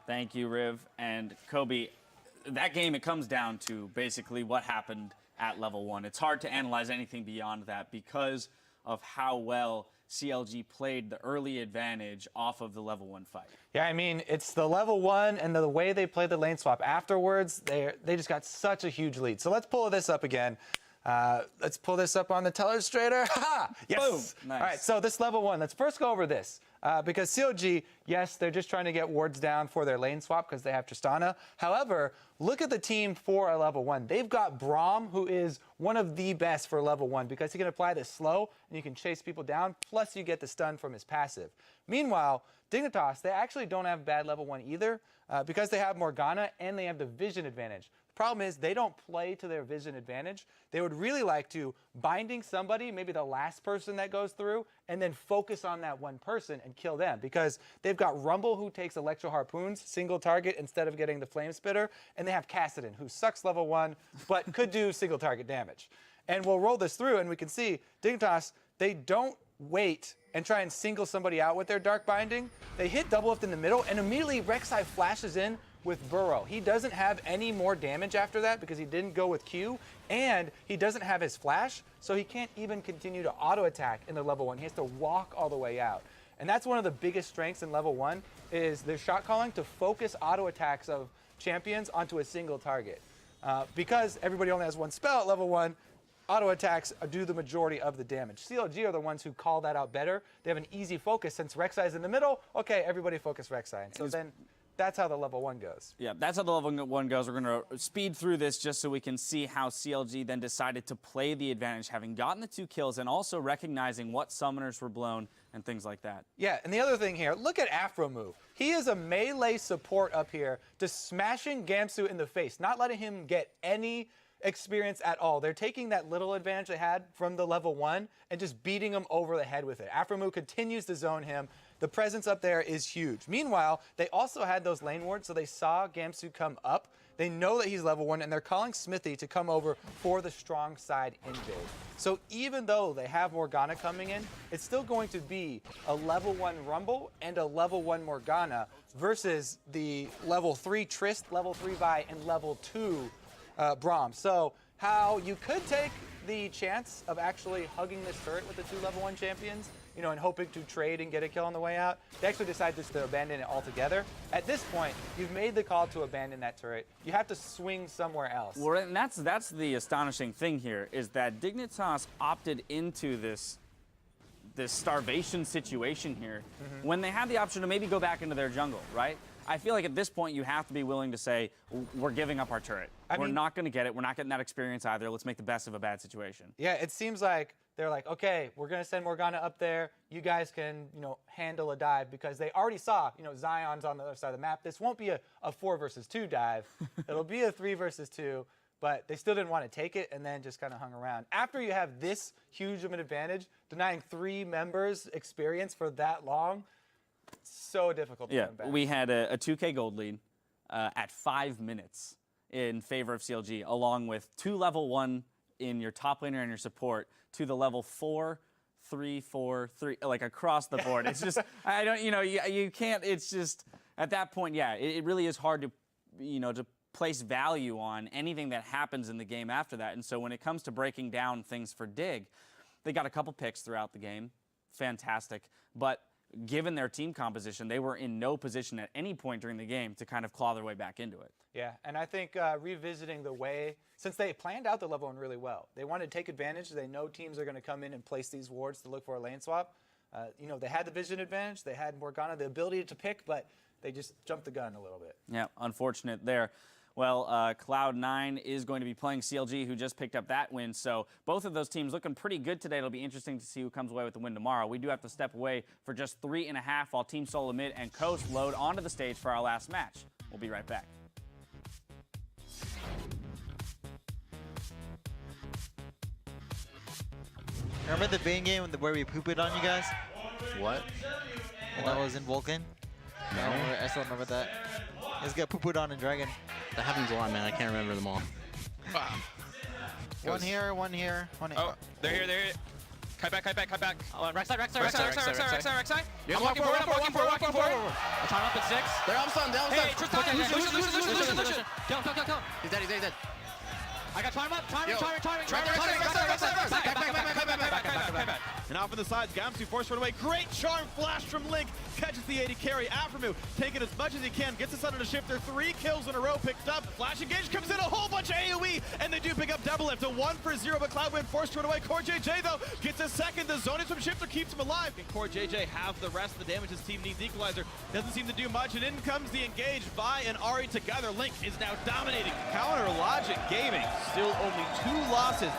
Thank you, Riv. And Kobe, that game, it comes down to basically what happened at level 1. It's hard to analyze anything beyond that because of how well CLG played the early advantage off of the level 1 fight. Yeah, I mean, it's the level 1 and the way they played the lane swap afterwards, they just got such a huge lead. So let's pull this up again. Let's pull this up on the telestrator. Ha! Yes. Boom. Nice. All right, so this level 1, let's first go over this. Because CLG, yes, they're just trying to get wards down for their lane swap because they have Tristana. However, look at the team for a level 1. They've got Braum, who is one of the best for level 1 because he can apply this slow and you can chase people down, plus you get the stun from his passive. Meanwhile, Dignitas, they actually don't have bad level 1 either because they have Morgana and they have the vision advantage. Problem is they don't play to their vision advantage. They would really like to binding somebody, maybe the last person that goes through, and then focus on that one person and kill them because they've got Rumble who takes Electro Harpoons, single target instead of getting the Flame Spitter, and they have Kassadin who sucks level 1 but could do single target damage. And we'll roll this through and we can see Dignitas, they don't wait and try and single somebody out with their Dark Binding. They hit double lift in the middle and immediately Rek'Sai flashes in with Burrow. He doesn't have any more damage after that because he didn't go with Q, and he doesn't have his flash, so he can't even continue to auto attack in the level 1. He has to walk all the way out. And that's one of the biggest strengths in level 1 is their shot calling to focus auto attacks of champions onto a single target. Because everybody only has one spell at level 1, auto attacks do the majority of the damage. CLG are the ones who call that out better. They have an easy focus since Rek'Sai is in the middle. Okay, everybody focus Rek'Sai. And so then that's how the level 1 goes. Yeah, that's how the level 1 goes. We're going to speed through this just so we can see how CLG then decided to play the advantage, having gotten the 2 kills and also recognizing what summoners were blown and things like that. Yeah, and the other thing here, look at Afro move. He is a melee support up here, just smashing Gamsu in the face, not letting him get any experience at all. They're taking that little advantage they had from the level 1 and just beating him over the head with it. Afromu continues to zone him. The presence up there is huge. Meanwhile, they also had those lane wards, so they saw Gamsu come up. They know that he's level 1, and they're calling Smithy to come over for the strong side invade. So even though they have Morgana coming in, it's still going to be a level 1 Rumble and a level 1 Morgana versus the level 3 Trist, level 3 Vi, and level 2 Braum. So how you could take the chance of actually hugging this turret with the 2 level 1 champions, you know, and hoping to trade and get a kill on the way out, they actually decide just to abandon it altogether. At this point, you've made the call to abandon that turret. You have to swing somewhere else. Well, and that's the astonishing thing here, is that Dignitas opted into this starvation situation here when they had the option to maybe go back into their jungle, right? I feel like at this point you have to be willing to say, we're giving up our turret. We're not going to get it. We're not getting that experience either. Let's make the best of a bad situation. Yeah, it seems like they're like, okay, we're going to send Morgana up there. You guys can, you know, handle a dive because they already saw, you know, Zion's on the other side of the map. This won't be a 4 versus 2 dive. It'll be a 3 versus 2. But they still didn't want to take it and then just kind of hung around. After you have this huge of an advantage, denying 3 members experience for that long, so difficult to come back. We had a 2K gold lead at 5 minutes in favor of CLG, along with 2 level 1 in your top laner and your support to the level 4, 3, 4, 3, like across the board. It's just, I don't, you know, you can't, it's just, at that point, yeah, it really is hard to, you know, to place value on anything that happens in the game after that. And so when it comes to breaking down things for Dig, they got a couple picks throughout the game. Fantastic. But given their team composition, they were in no position at any point during the game to kind of claw their way back into it. Yeah, and I think revisiting the way, since they planned out the level 1 really well, they wanted to take advantage. They know teams are going to come in and place these wards to look for a lane swap. You know, they had the vision advantage. They had Morgana, the ability to pick, but they just jumped the gun a little bit. Yeah, unfortunate there. Well, Cloud9 is going to be playing CLG, who just picked up that win. So both of those teams looking pretty good today. It'll be interesting to see who comes away with the win tomorrow. We do have to step away for just 3.5 while Team Solo Mid and Coast load onto the stage for our last match. We'll be right back. Remember the Bane game where we pooped on you guys? What? And that was in Vulcan? No. I still remember that. You guys got pooped on in Dragon. That happens a lot, man. I can't remember them all. One here, one here, one here. Oh, they're here, they're here. Kite back. Right side. Right side. Yes, I'm walking forward. I'm trying up at 6. They're on stun. Hey, Tristan, Lucian. Kill. He's dead. I got time up. Timing. Back. And off on the sides, Gamsu forced run away. Great charm flash from Link. Catches the AD carry. Aphromoo taking as much as he can. Gets us under the shifter. 3 kills in a row picked up. Flash engage comes in. A whole bunch of AoE. And they do pick up double lift. A 1-for-0, but Cloudwind forced to run away. Core JJ, though, gets a second. The zone is from shifter. Keeps him alive. Can Core JJ have the rest of the damage his team needs? Equalizer doesn't seem to do much. And in comes the engage. Vi and Ari together. Link is now dominating. Counter Logic Gaming. Still only 2 losses